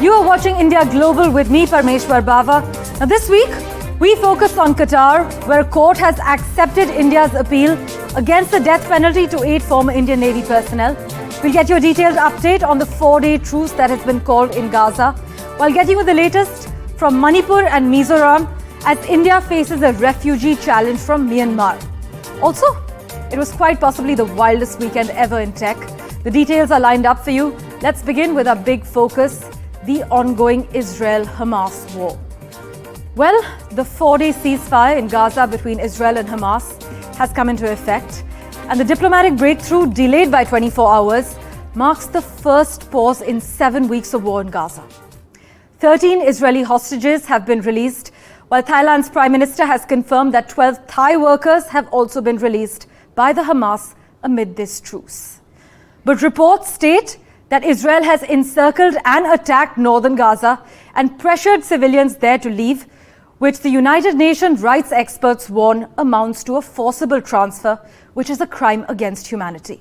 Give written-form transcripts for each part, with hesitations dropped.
You are watching India Global with me, Parmeshwar Bawa. Now this week, we focus on Qatar, where a court has accepted India's appeal against the death penalty to 8 former Indian Navy personnel. We'll get you a detailed update on the 4-day truce that has been called in Gaza, while getting you the latest from Manipur and Mizoram as India faces a refugee challenge from Myanmar. Also, it was quite possibly the wildest weekend ever in tech. The details are lined up for you. Let's begin with our big focus, the ongoing Israel-Hamas war. Well, the 4-day ceasefire in Gaza between Israel and Hamas has come into effect, and the diplomatic breakthrough, delayed by 24 hours, marks the first pause in 7 weeks of war in Gaza. 13 Israeli hostages have been released, while Thailand's Prime Minister has confirmed that 12 Thai workers have also been released by the Hamas amid this truce. But reports state that Israel has encircled and attacked northern Gaza and pressured civilians there to leave, which the United Nations rights experts warn amounts to a forcible transfer, which is a crime against humanity.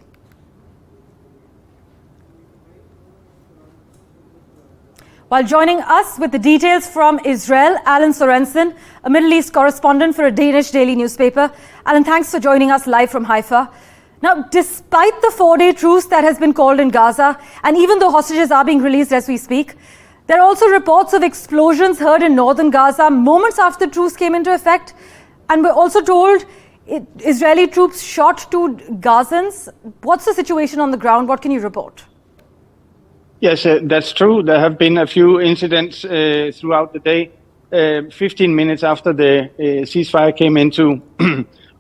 While joining us with the details from Israel, Alan Sorensen, a Middle East correspondent for a Danish daily newspaper. Alan, thanks for joining us live from Haifa. Now, despite the 4-day truce that has been called in Gaza, and even though hostages are being released as we speak, there are also reports of explosions heard in northern Gaza moments after the truce came into effect. And we're also told Israeli troops shot 2 Gazans. What's the situation on the ground? What can you report? Yes, that's true. There have been a few incidents throughout the day. 15 minutes after the ceasefire came into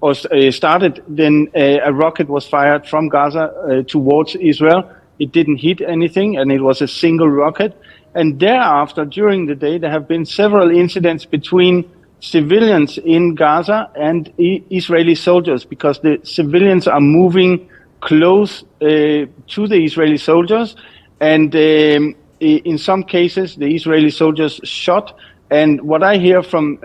or started, then a rocket was fired from Gaza towards Israel. It didn't hit anything, and it was a single rocket. And thereafter, during the day, there have been several incidents between civilians in Gaza and Israeli soldiers, because the civilians are moving close to the Israeli soldiers. And in some cases, the Israeli soldiers shot. And what I hear from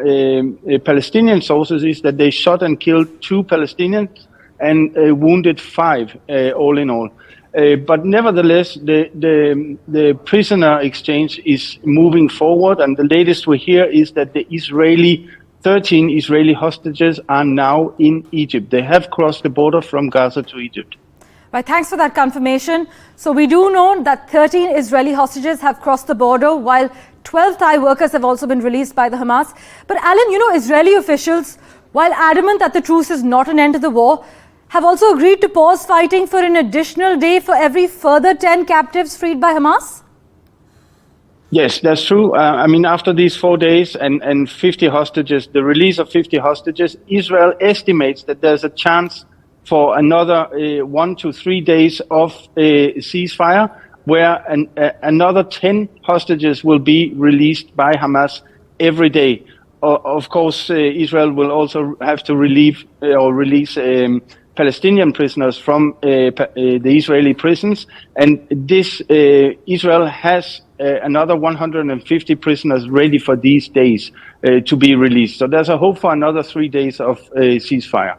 Palestinian sources is that they shot and killed 2 Palestinians and wounded 5, all in all. But nevertheless, the prisoner exchange is moving forward. And the latest we hear is that the 13 Israeli hostages are now in Egypt. They have crossed the border from Gaza to Egypt. Right, thanks for that confirmation. So we do know that 13 Israeli hostages have crossed the border, while 12 Thai workers have also been released by the Hamas. But Alan, you know, Israeli officials, while adamant that the truce is not an end to the war, have also agreed to pause fighting for an additional day for every further 10 captives freed by Hamas? Yes, that's true. I mean, after these 4 days and 50 hostages, the release of 50 hostages, Israel estimates that there's a chance for another 1 to 3 days of ceasefire, where another 10 hostages will be released by Hamas every day. Of course, Israel will also have to release Palestinian prisoners from the Israeli prisons. And this Israel has another 150 prisoners ready for these days to be released. So there's a hope for another 3 days of ceasefire.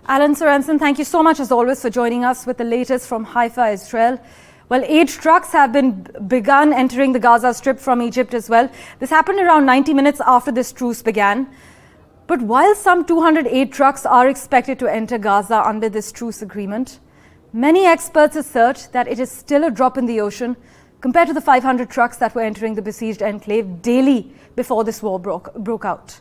Alan Sorensen, thank you so much as always for joining us with the latest from Haifa, Israel. Well, 8 trucks have begun entering the Gaza Strip from Egypt as well. This happened around 90 minutes after this truce began. But while some 208 trucks are expected to enter Gaza under this truce agreement, many experts assert that it is still a drop in the ocean compared to the 500 trucks that were entering the besieged enclave daily before this war broke out.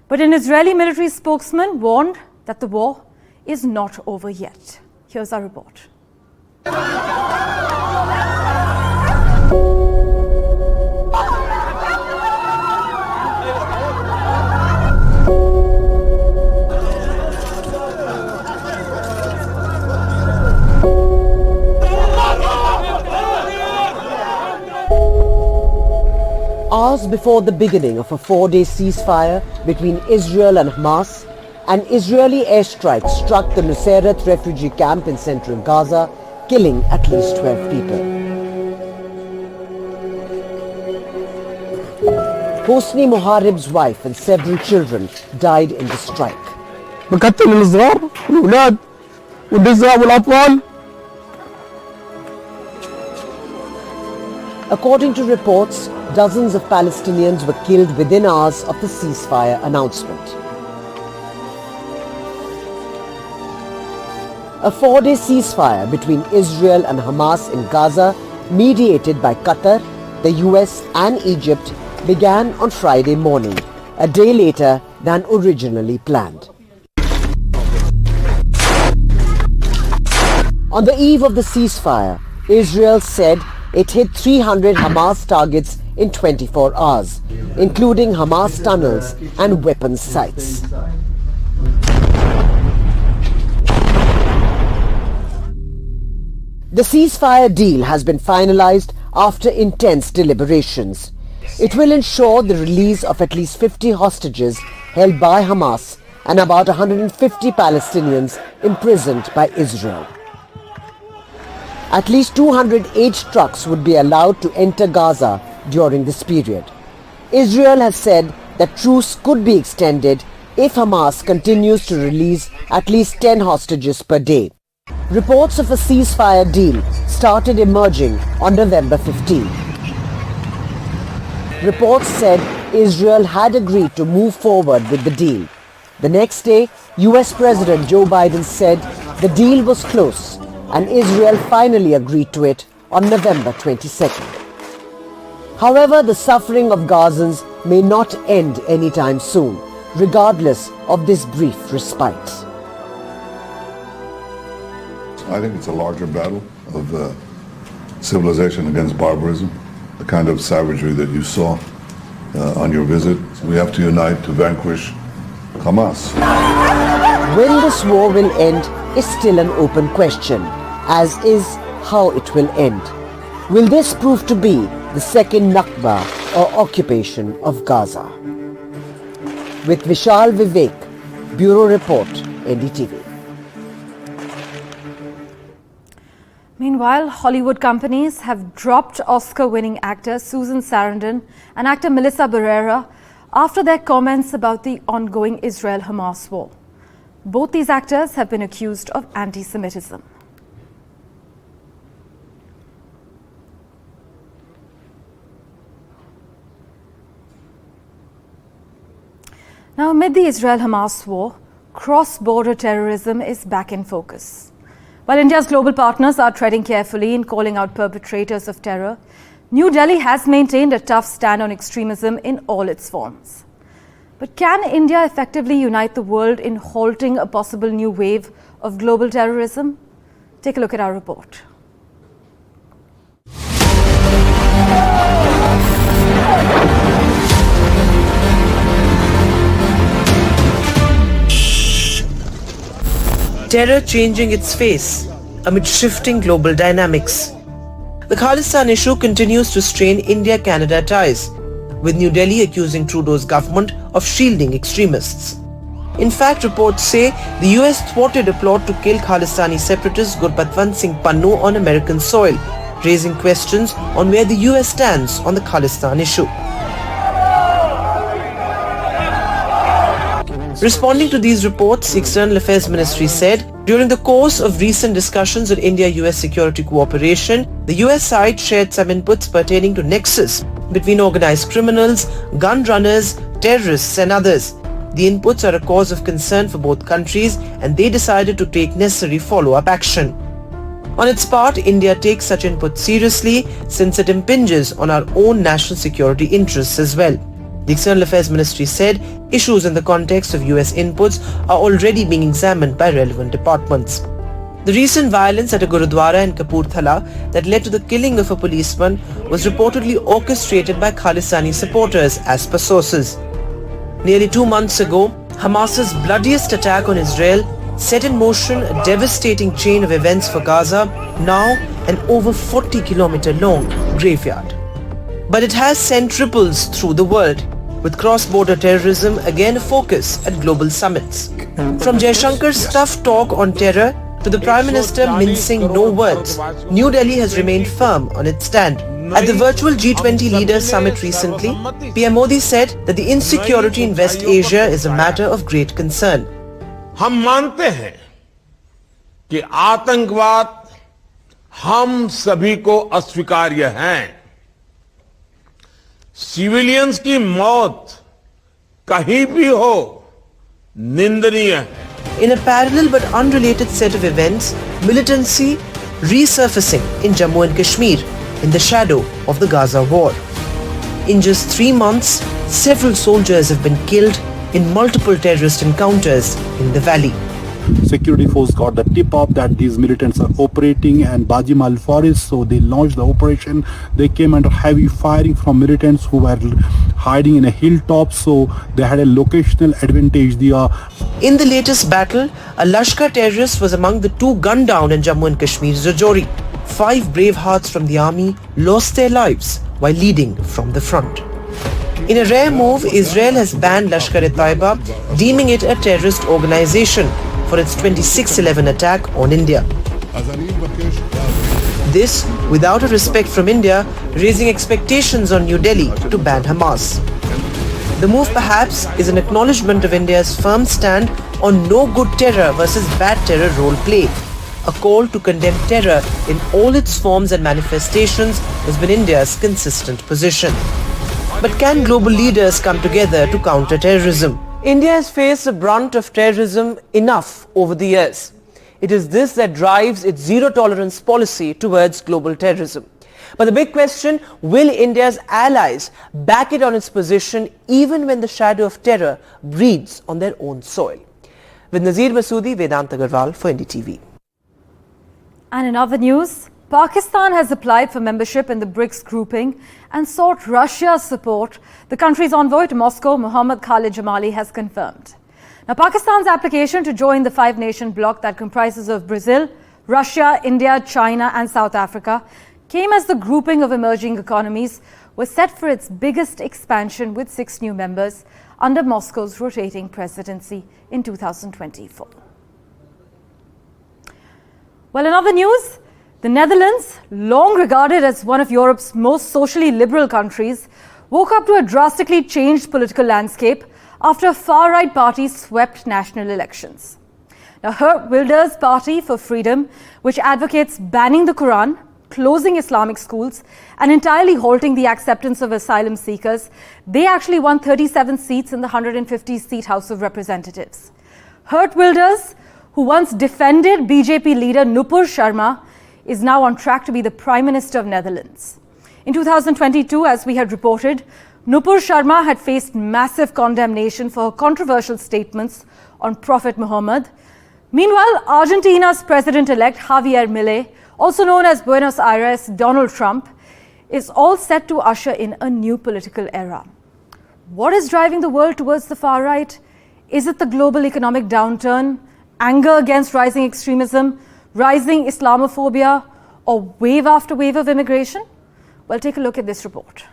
But an Israeli military spokesman warned that the war is not over yet. Here's our report. Hours before the beginning of a 4-day ceasefire between Israel and Hamas, an Israeli airstrike struck the Nusayrat refugee camp in central Gaza, killing at least 12 people. Hosni Moharib's wife and several children died in the strike. بكتل الصغار والأولاد والنساء والأطفال According to reports, dozens of Palestinians were killed within hours of the ceasefire announcement. A 4-day ceasefire between Israel and Hamas in Gaza, mediated by Qatar, the US and Egypt, began on Friday morning, a day later than originally planned. On the eve of the ceasefire, Israel said it hit 300 Hamas targets in 24 hours, including Hamas tunnels and weapons sites. The ceasefire deal has been finalized after intense deliberations. It will ensure the release of at least 50 hostages held by Hamas and about 150 Palestinians imprisoned by Israel. At least 208 trucks would be allowed to enter Gaza during this period. Israel has said that truce could be extended if Hamas continues to release at least 10 hostages per day. Reports of a ceasefire deal started emerging on November 15. Reports said Israel had agreed to move forward with the deal. The next day, US President Joe Biden said the deal was close and Israel finally agreed to it on November 22nd. However, the suffering of Gazans may not end anytime soon, regardless of this brief respite. I think it's a larger battle of civilization against barbarism, the kind of savagery that you saw on your visit. We have to unite to vanquish Hamas. When this war will end is still an open question, as is how it will end. Will this prove to be the second Nakba or occupation of Gaza? With Vishal Vivek, Bureau Report, NDTV. Meanwhile, Hollywood companies have dropped Oscar-winning actor Susan Sarandon and actor Melissa Barrera after their comments about the ongoing Israel-Hamas war. Both these actors have been accused of anti-Semitism. Now, amid the Israel-Hamas war, cross-border terrorism is back in focus. While India's global partners are treading carefully in calling out perpetrators of terror, New Delhi has maintained a tough stand on extremism in all its forms. But can India effectively unite the world in halting a possible new wave of global terrorism? Take a look at our report. Terror changing its face amid shifting global dynamics. The Khalistan issue continues to strain India-Canada ties, with New Delhi accusing Trudeau's government of shielding extremists. In fact, reports say the US thwarted a plot to kill Khalistani separatist Gurpatwant Singh Pannu on American soil, raising questions on where the US stands on the Khalistan issue. Responding to these reports, the External Affairs Ministry said, during the course of recent discussions on India-US security cooperation, the US side shared some inputs pertaining to nexus between organized criminals, gun runners, terrorists and others. The inputs are a cause of concern for both countries and they decided to take necessary follow-up action. On its part, India takes such inputs seriously since it impinges on our own national security interests as well. The External Affairs Ministry said issues in the context of US inputs are already being examined by relevant departments. The recent violence at a Gurudwara in Kapurthala that led to the killing of a policeman was reportedly orchestrated by Khalistani supporters as per sources. Nearly 2 months ago, Hamas's bloodiest attack on Israel set in motion a devastating chain of events for Gaza, now an over 40-kilometer long graveyard. But it has sent ripples through the world, with cross-border terrorism again a focus at global summits. From Jaishankar's tough talk on terror to the Prime Minister mincing no words, New Delhi has remained firm on its stand. At the virtual G20 Leaders Summit recently, PM Modi said that the insecurity in West Asia is a matter of great concern. हम मानते हैं कि आतंकवाद हम सभी को अस्वीकार्य है, सिविलियंस की मौत कहीं भी हो निंदनीय है. In a parallel but unrelated set of events, militancy resurfacing in Jammu and Kashmir in the shadow of the Gaza war. In just 3 months, several soldiers have been killed in multiple terrorist encounters in the valley. Security force got the tip off that these militants are operating in Bajimal forest, so they launched the operation. They came under heavy firing from militants who were hiding in a hilltop, so they had a locational advantage there. In the latest battle, a Lashkar terrorist was among the 2 gunned down in Jammu and Kashmir's Rajouri. 5 brave hearts from the army lost their lives while leading from the front. In a rare move, Israel has banned Lashkar-e-Taiba, deeming it a terrorist organization for its 26/11 attack on India. This without a respect from India, raising expectations on New Delhi to ban Hamas. The move perhaps is an acknowledgement of India's firm stand on no good terror versus bad terror role play. A call to condemn terror in all its forms and manifestations has been India's consistent position. But can global leaders come together to counter terrorism? India has faced the brunt of terrorism enough over the years. It is this that drives its zero-tolerance policy towards global terrorism. But the big question, will India's allies back it on its position even when the shadow of terror breeds on their own soil? With Nazir Masoodi, Vedant Agarwal for NDTV. And in other news, Pakistan has applied for membership in the BRICS grouping and sought Russia's support. The country's envoy to Moscow, Mohammad Khalid Jamali, has confirmed. Now, Pakistan's application to join the 5-nation bloc that comprises of Brazil, Russia, India, China and South Africa came as the grouping of emerging economies was set for its biggest expansion with 6 new members under Moscow's rotating presidency in 2024. Well, in other news, the Netherlands, long regarded as one of Europe's most socially liberal countries, woke up to a drastically changed political landscape after a far-right party swept national elections. Now, Geert Wilders' Party for Freedom, which advocates banning the Quran, closing Islamic schools, and entirely halting the acceptance of asylum seekers, they actually won 37 seats in the 150-seat House of Representatives. Geert Wilders, who once defended BJP leader Nupur Sharma, is now on track to be the Prime Minister of Netherlands. In 2022, as we had reported, Nupur Sharma had faced massive condemnation for her controversial statements on Prophet Muhammad. Meanwhile, Argentina's president-elect Javier Milei, also known as Buenos Aires Donald Trump, is all set to usher in a new political era. What is driving the world towards the far right? Is it the global economic downturn, anger against rising extremism, rising Islamophobia, or wave after wave of immigration? Well, take a look at this report.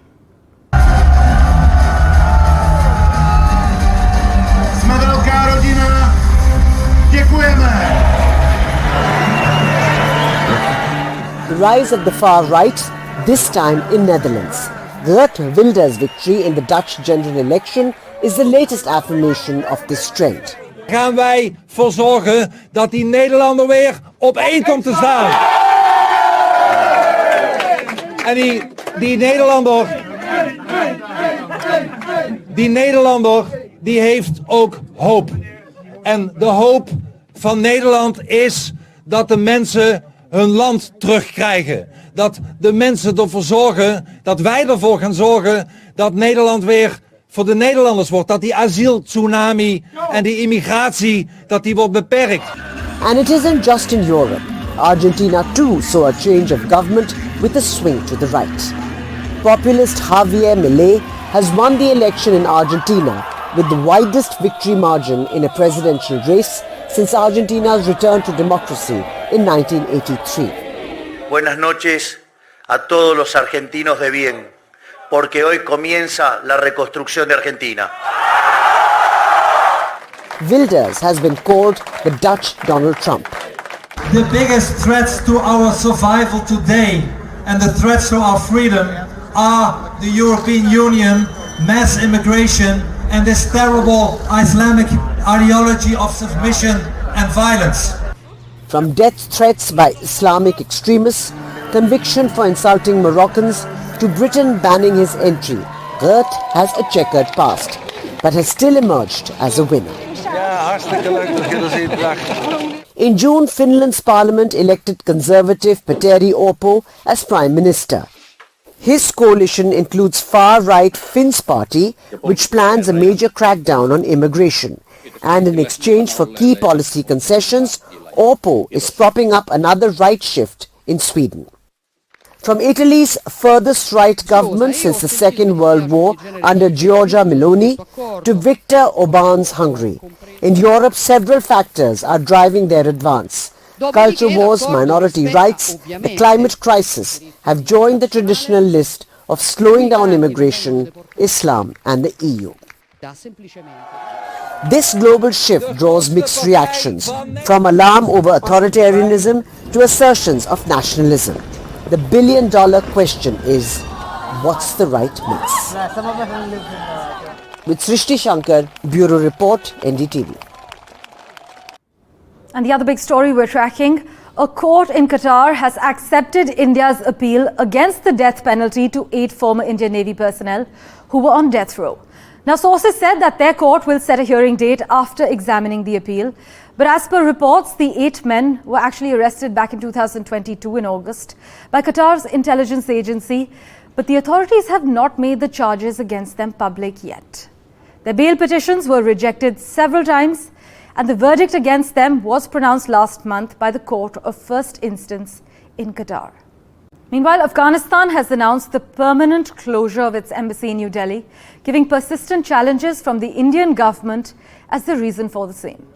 The rise of the far right, this time in Netherlands. Geert Wilders' victory in the Dutch general election is the latest affirmation of this trend. Gaan wij voor zorgen dat die Nederlander weer op één komt te staan. En die Nederlander die heeft ook hoop. En de hoop van Nederland is dat de mensen hun land terugkrijgen. Dat de mensen ervoor zorgen, dat wij ervoor gaan zorgen dat Nederland weer voor de Nederlanders wordt. Dat die asieltsunami en die immigratie, dat die wordt beperkt. And it isn't just in Europe. Argentina too saw a change of government with a swing to the right. Populist Javier Milei has won the election in Argentina with the widest victory margin in a presidential race since Argentina's return to democracy in 1983. Buenas noches a todos los argentinos de bien, porque hoy comienza la reconstrucción de Argentina. Wilders has been called the Dutch Donald Trump. The biggest threats to our survival today and the threats to our freedom are the European Union, mass immigration, and this terrible Islamic ideology of submission and violence. From death threats by Islamic extremists, conviction for insulting Moroccans, to Britain banning his entry, Gert has a checkered past, but has still emerged as a winner. In June, Finland's parliament elected Conservative Petteri Orpo as Prime Minister. His coalition includes far-right Finns Party, which plans a major crackdown on immigration. And in exchange for key policy concessions, Orpo is propping up another right shift in Sweden. From Italy's furthest right government since the Second World War under Giorgia Meloni to Viktor Orban's Hungary. In Europe, several factors are driving their advance. Culture wars, minority rights, the climate crisis have joined the traditional list of slowing down immigration, Islam and the EU. This global shift draws mixed reactions, from alarm over authoritarianism to assertions of nationalism. The billion-dollar question is, what's the right mix? With Srishti Shankar, Bureau Report, NDTV. And the other big story we're tracking, a court in Qatar has accepted India's appeal against the death penalty to 8 former Indian Navy personnel who were on death row. Now, sources said that their court will set a hearing date after examining the appeal. But as per reports, the 8 men were actually arrested back in 2022 in August by Qatar's intelligence agency, but the authorities have not made the charges against them public yet. Their bail petitions were rejected several times, and the verdict against them was pronounced last month by the Court of First Instance in Qatar. Meanwhile, Afghanistan has announced the permanent closure of its embassy in New Delhi, giving persistent challenges from the Indian government as the reason for the same.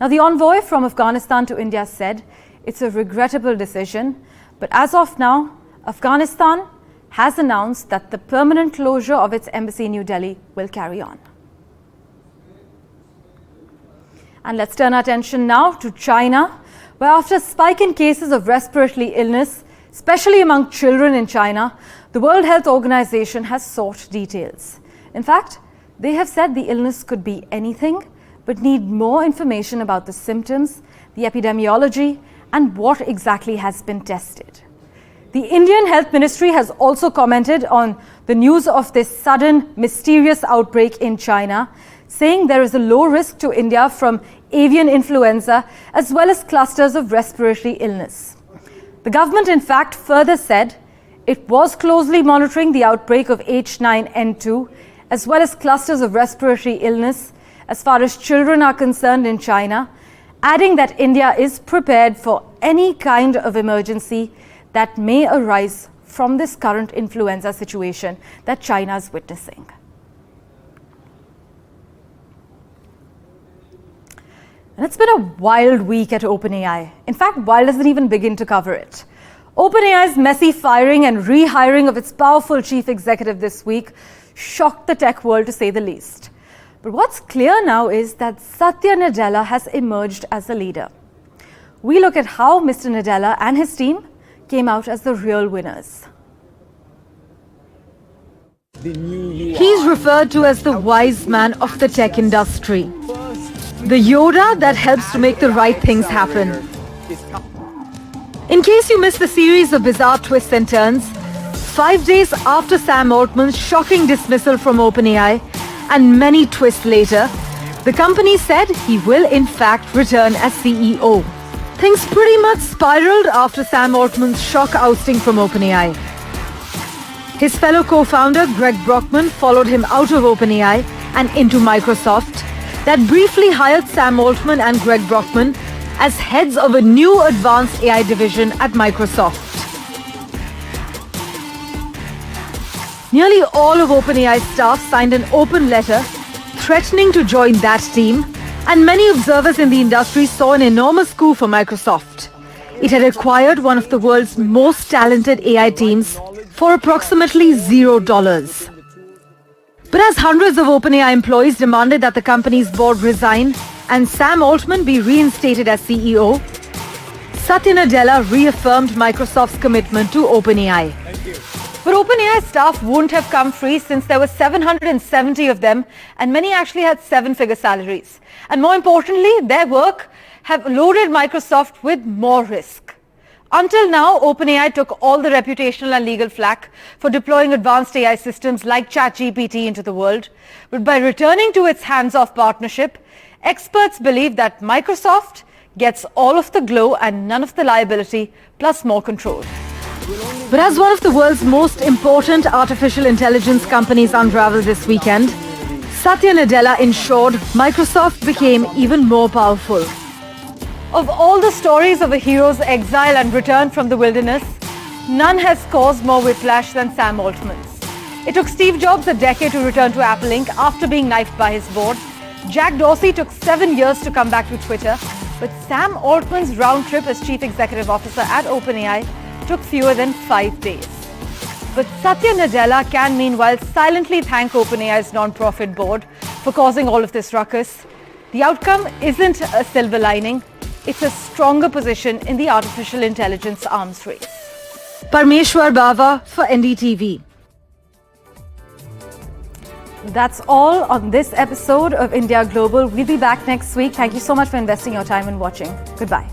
Now, the envoy from Afghanistan to India said it's a regrettable decision, but as of now, Afghanistan has announced that the permanent closure of its embassy in New Delhi will carry on. And let's turn our attention now to China, where after a spike in cases of respiratory illness, especially among children in China, the World Health Organization has sought details. In fact, they have said the illness could be anything, but need more information about the symptoms, the epidemiology, and what exactly has been tested. The Indian Health Ministry has also commented on the news of this sudden, mysterious outbreak in China, saying there is a low risk to India from avian influenza as well as clusters of respiratory illness. The government, in fact, further said it was closely monitoring the outbreak of H9N2 as well as clusters of respiratory illness as far as children are concerned in China, adding that India is prepared for any kind of emergency that may arise from this current influenza situation that China is witnessing. And it's been a wild week at OpenAI. In fact, wild doesn't even begin to cover it. OpenAI's messy firing and rehiring of its powerful chief executive this week shocked the tech world, to say the least. But what's clear now is that Satya Nadella has emerged as a leader. We look at how Mr. Nadella and his team came out as the real winners. He's referred to as the wise man of the tech industry. The Yoda that helps to make the right things happen. In case you missed the series of bizarre twists and turns, 5 days after Sam Altman's shocking dismissal from OpenAI and many twists later, the company said he will in fact return as CEO. Things pretty much spiraled after Sam Altman's shock ousting from OpenAI. His fellow co-founder Greg Brockman followed him out of OpenAI and into Microsoft, that briefly hired Sam Altman and Greg Brockman as heads of a new advanced AI division at Microsoft. Nearly all of OpenAI staff signed an open letter threatening to join that team, and many observers in the industry saw an enormous coup for Microsoft. It had acquired one of the world's most talented AI teams for approximately $0. But as hundreds of OpenAI employees demanded that the company's board resign and Sam Altman be reinstated as CEO, Satya Nadella reaffirmed Microsoft's commitment to OpenAI. But OpenAI staff wouldn't have come free, since there were 770 of them and many actually had 7-figure salaries. And more importantly, their work have loaded Microsoft with more risk. Until now, OpenAI took all the reputational and legal flack for deploying advanced AI systems like ChatGPT into the world. But by returning to its hands-off partnership, experts believe that Microsoft gets all of the glow and none of the liability, plus more control. But as one of the world's most important artificial intelligence companies unraveled this weekend, Satya Nadella ensured Microsoft became even more powerful. Of all the stories of a hero's exile and return from the wilderness, none has caused more whiplash than Sam Altman's. It took Steve Jobs a decade to return to Apple Inc. after being knifed by his board. Jack Dorsey took 7 years to come back to Twitter, but Sam Altman's round trip as Chief Executive Officer at OpenAI took fewer than 5 days. But Satya Nadella can meanwhile silently thank OpenAI's non-profit board for causing all of this ruckus. The outcome isn't a silver lining. It's a stronger position in the artificial intelligence arms race. Parmeshwar Bawa for NDTV. That's all on this episode of India Global. We'll be back next week. Thank you so much for investing your time and watching. Goodbye.